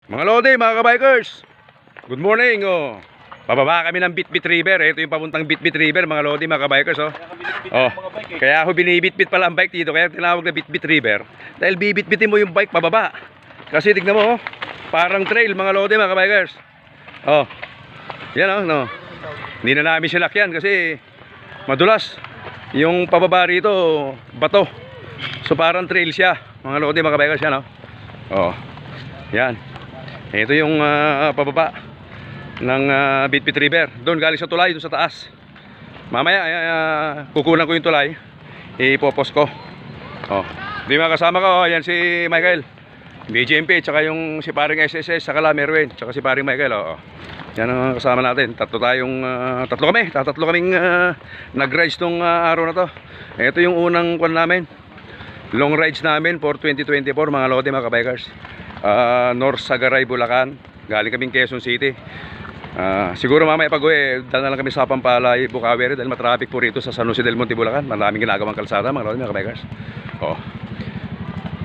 Mga lodi, mga kabikers, good morning. Pababa kami ng Bitbit River. Ito yung papuntang Bitbit River, mga lodi, mga kabikers. Kaya ako binibitbit pala ang bike dito. Kaya tinawag na Bitbit River. Dahil bibitbitin mo yung bike pababa. Kasi tignan mo, parang trail, mga lodi, mga kabikers. Yan no. Hindi na namin sinakyan kasi madulas. Yung pababa rito, bato. So parang trail siya, mga lodi, mga kabikers. Yan yan. Ito yung pababa ng Bitbit River. Doon galing sa tulay, doon sa taas. Mamaya kukunan ko yung tulay, ipopost ko. Di mga kasama ko, yan si Michael BGMP, tsaka yung si paring SSS, saka la Merwin, tsaka si paring Michael. Yan ang kasama natin. Tatlo kaming nag-rides tong araw na to. Ito yung unang kwan namin, long rides namin for 2024, mga lodi, mga kabikers. North Sagaray, Bulacan. Galing kaming Quezon City. Siguro mamaya pag-uwi, dala na lang kami sa Pampalay, Bukawi, dahil matraffic po rito sa San Jose del Monte, Bulacan. Maraming ginagawang kalsada, mga lodi, mga kabikers.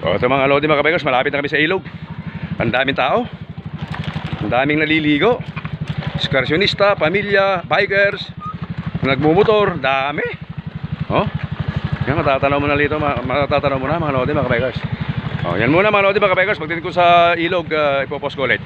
Ito mga lodi, mga kabikers, malapit na kami sa ilog. Ang daming tao, ang daming naliligo, ekskursyonista, pamilya, bikers, nagmumotor, dami. Yan, matatanaw mo na dito, matatanaw mo na, mga lodi, mga kabikers. Yan muna, mga lodi, mga kabikers. Pagdating ko sa ilog, ipopost ko ulit.